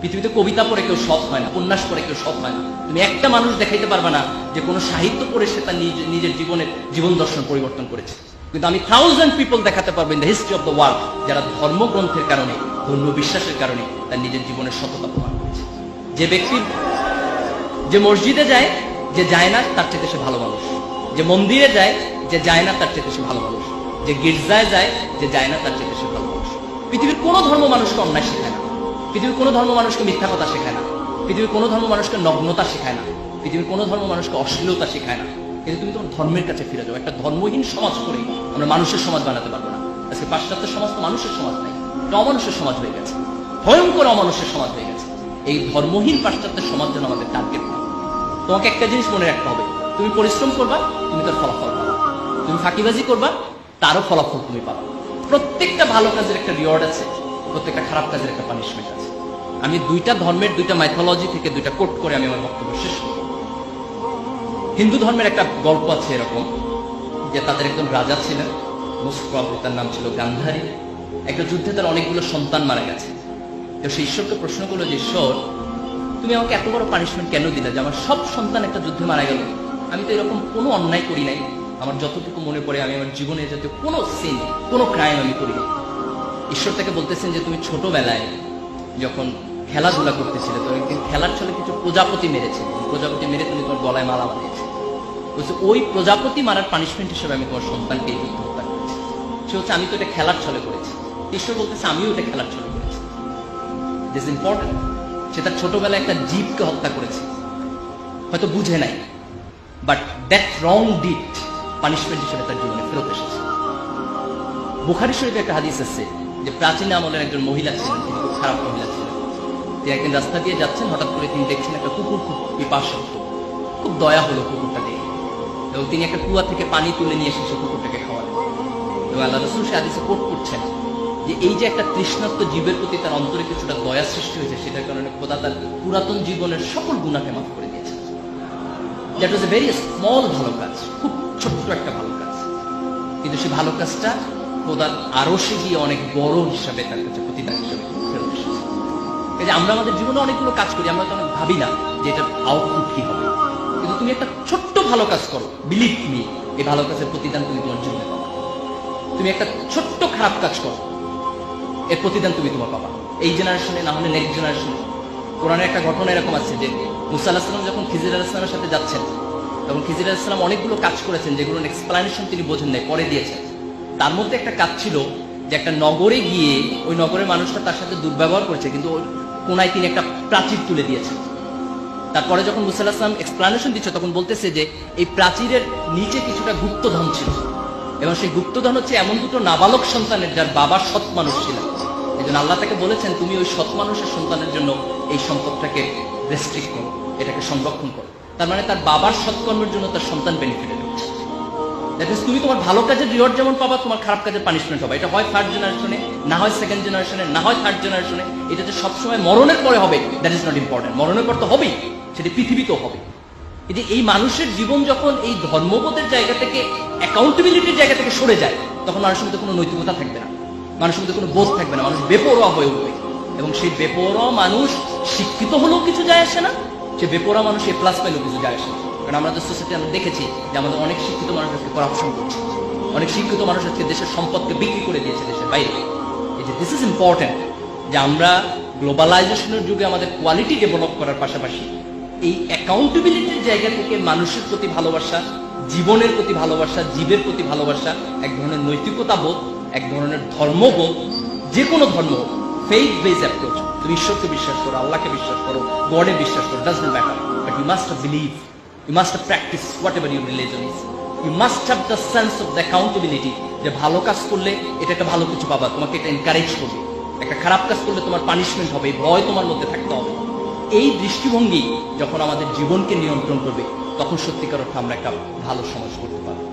পৃথিবীতে কবিতা পড়ে কেউ সৎ হয় না, উপন্যাস পড়ে কেউ সৎ হয় না। তুমি একটা মানুষ দেখাইতে পারবে না যে কোনো সাহিত্য পড়ে সে তার নিজের জীবন দর্শন পরিবর্তন করেছে। কিন্তু আমি 1000 পিপল দেখাতে পারবো in the history of the world যারা ধর্মগ্রন্থের কারণে, ধর্ম বিশ্বাসের কারণে তার নিজের জীবনের সততা প্রমাণ করেছে। যে ব্যক্তি যে মসজিদে যায়, যে যায় না তার চেয়ে সে ভালো মানুষ। যে মন্দিরে যায়, যে যায় না তার চেয়ে সে ভালো মানুষ। যে গির্জায় যায়, যে যায় না তার চেয়ে সে ভালো মানুষ। পৃথিবীর কোনো ধর্ম মানুষকে অন্যায় শেখায় না, পৃথিবীর কোনো ধর্ম মানুষকে মিথ্যা কথা শেখায় না, পৃথিবীর কোনো ধর্ম মানুষকে নগ্নতা শেখায় না, পৃথিবীর কোনো ধর্ম মানুষকে অশ্লীলতা শেখায় না। কিন্তু তুমি তোমার ধর্মের কাছে ফিরে যাও। একটা ধর্মহীন সমাজ করে আমরা মানুষের সমাজ বানাতে পারবো না। আজকে পাশ্চাত্য সমাজ তো মানুষের সমাজ নাই, এটা অমানুষের সমাজ হয়ে গেছে, ভয়ঙ্কর অমানুষের সমাজ হয়ে গেছে। এই ধর্মহীন পাশ্চাত্যের সমাজ যেন আমাদের টার্গেট না। তোমাকে একটা জিনিস মনে রাখতে হবে, তুমি পরিশ্রম করবা, তুমি তার ফলাফল পাবা। তুমি ফাঁকিবাজি করবা, তারও ফলাফল তুমি পাবা। প্রত্যেকটা ভালো কাজের একটা রিওয়ার্ড আছে, প্রত্যেকটা খারাপ কাজের একটা পানিশমেন্ট আছে। আমি দুইটা ধর্মের দুইটা মাইথোলজি থেকে দুইটা কোট করে আমি আমার বক্তব্য শেষ করব। হিন্দু ধর্মের একটা গল্প আছে এরকম যে তাদের একজন রাজা ছিলেন, মোস্ট প্রবাবলি তার নাম ছিল গান্ধারী। একটা যুদ্ধে তার অনেকগুলো সন্তান মারা গেছে। তো সে ঈশ্বরকে প্রশ্ন করলো যে, ঈশ্বর তুমি আমাকে এত বড় পানিশমেন্ট কেন দিলে যে আমার সব সন্তান একটা যুদ্ধে মারা গেল? আমি তো এরকম কোনো অন্যায় করি নাই, আমার যতটুকু মনে পড়ে আমি আমার জীবনে যাতে কোনো সিন, কোনো ক্রাইম আমি করি নাই। ঈশ্বর তাকে বলতেছেন যে তুমি ছোটবেলায় যখন খেলাধুলা করতেছিলে, তো একদিন খেলার ছলে কিছু প্রজাপতি মেরেছে, প্রজাপতি মেরে তুমি তোমার গলায় মালা বানিয়েছে। বলছে ওই প্রজাপতি মারার পানিশমেন্ট হিসেবে আমি তোমার সন্তানকে এই যুদ্ধ হত্যা করেছি। সে হচ্ছে আমি তো এটা খেলার ছলে করেছি। ঈশ্বর বলতেছে আমিও এটা খেলার ছলে করেছি। This important. সে তার ছোটবেলায় একটা জীবকে হত্যা করেছে, হয়তো বুঝে নাই, but that wrong did punishment হিসেবে তার জীবনে ফেরত এসেছে। বুখারী শরীফে একটা হাদিস আছে যে প্রাচীন আমলের একজন মহিলা ছিলেন, তিনি খুব খারাপ মহিলা ছিলেন। তিনি একদিন রাস্তা দিয়ে যাচ্ছেন, হঠাৎ করে তিনি দেখছেন একটা কুকুর খুব পিপাসার্থ। খুব দয়া হলো কুকুরটা দেখে, এবং তিনি একটা কুয়া থেকে পানি তুলে নিয়ে এসে সে কুকুরটাকে খাওয়ালেন। এবং আল্লাহ রাসূল সে হাদিসে কোট করছেন যে এই যে একটা তৃষ্ণার্ত জীবের প্রতি তার অন্তরে কিছুটা দয়া সৃষ্টি হয়েছে, সেটার কারণে খোদা তার পুরাতন জীবনের সকল গুনাহকে মাফ করে দিয়েছে। That was a very small ভালো কাজ, খুব ছোট্ট একটা ভালো কাজ, কিন্তু সেই ভালো কাজটা খোদার আরশে গিয়ে অনেক বড় হিসাবে তার কাছে প্রতিদান হিসাবে ফেরত এসেছে। এই যে আমরা আমাদের জীবনে অনেকগুলো কাজ করি, আমরা তো অনেক ভাবি না যে এটার আউটপুট কি হবে, কিন্তু তুমি একটা ছোট্ট ভালো কাজ করো, বিলিভ মি, এই ভালো কাজের প্রতিদান তুমি তোমার জীবনে পাবা। তুমি একটা ছোট্ট খারাপ কাজ করো, এর প্রতিদান তুমি তোমার পাবা, এই জেনারেশনে না হলে নেক্সট জেনারেশনে। কোরআনের একটা ঘটনা এরকম আছে যে মুসা আলাইহিস সালাম যখন খিজির আলাইহিস সালামের সাথে যাচ্ছেন, তখন খিজির আলাইহিস সালাম অনেকগুলো কাজ করেছেন যেগুলোর এক্সপ্লানেশন তিনি বোঝেন নাই, পরে দিয়েছেন। তার মধ্যে একটা কাজ ছিল যে একটা নগরে গিয়ে ওই নগরের মানুষটা তার সাথে দুর্ব্যবহার করেছে, কিন্তু ওর কোনায় তিনি একটা প্রাচীর তুলে দিয়েছেন। তারপরে যখন মুসা আলাইহিস সালাম এক্সপ্লানেশন দিচ্ছে, তখন বলতেছে যে এই প্রাচীরের নিচে কিছুটা গুপ্তধন ছিল, এবং সেই গুপ্তধন হচ্ছে এমন দুটো নাবালক সন্তানের যার বাবা সৎ মানুষ ছিলেন। এই জন্য আল্লাহ তাকে বলেছেন তুমি ওই সৎ মানুষের সন্তানের জন্য এই সম্পদটাকে রেস্ট্রিক্ট করো, এটাকে সংরক্ষণ করো। তার মানে তার বাবার সৎকর্মের জন্য তার সন্তান বেনিফিট হচ্ছে। দ্যাট মিনস তুমি তোমার ভালো কাজের রিওয়ার্ড যেমন পাবা, তোমার খারাপ কাজের পানিশমেন্ট হবে। এটা হয় থার্ড জেনারেশনে, না হয় সেকেন্ড জেনারেশনে, না হয় থার্ড জেনারেশনে। এটা যে সবসময় মরণের পরে হবে দ্যাট ইজ নট ইম্পর্টেন্ট। মরণের পর তো হবেই, সেটা পৃথিবীতেও হবে। যে এই মানুষের জীবন যখন এই ধর্মবোধের জায়গা থেকে, অ্যাকাউন্টেবিলিটির জায়গা থেকে সরে যায়, তখন মানুষের মধ্যে কোনো নৈতিকতা থাকবে না, মানুষের মধ্যে কোনো বোধ থাকবে না, মানুষ বেপরোয়া হয়ে উঠবে। এবং সেই বেপরোয়া মানুষ শিক্ষিত হলেও কিছু যায় আসে না, সে বেপরোয়া মানুষ এ প্লাস পাইলেও কিছু যায় আসে না। কারণ আমাদের সোসাইটি আমরা দেখেছি যে আমাদের অনেক শিক্ষিত মানুষ আজকে করাপশন করছে, অনেক শিক্ষিত মানুষ আজকে দেশের সম্পদকে বিক্রি করে দিয়েছে দেশের বাইরে। এই যে দিস ইজ ইম্পর্টেন্ট যে আমরা গ্লোবালাইজেশনের যুগে আমাদের কোয়ালিটি ডেভেলপ করার পাশাপাশি এই অ্যাকাউন্টেবিলিটির জায়গা থেকে মানুষের প্রতি ভালোবাসা, জীবনের প্রতি ভালোবাসা, জীবের প্রতি ভালোবাসা, এক ধরনের নৈতিকতা বোধ, এক ধরনের ধর্মবোধ, যে কোনো ধর্ম, ফেইথ বেস অ্যাপ্রোচ। তুমি ঈশ্বরকে বিশ্বাস করো, আল্লাহকে বিশ্বাস করো, গডে বিশ্বাস করো, does not matter, but you must believe, you must practise what your religion is. You must have the sense of the accountability, যে ভালো কাজ করলে এটা একটা ভালো কিছু পাবা, তোমাকে এটা এনকারেজ করবে। একটা খারাপ কাজ করলে তোমার পানিশমেন্ট হবে, ভয় তোমার মধ্যে থাকতে হবে। এই দৃষ্টিভঙ্গি যখন আমাদের জীবনকে নিয়ন্ত্রণ করবে, তখন সত্যিকার অর্থে আমরা একটা ভালো সমাজ করতে পারবো।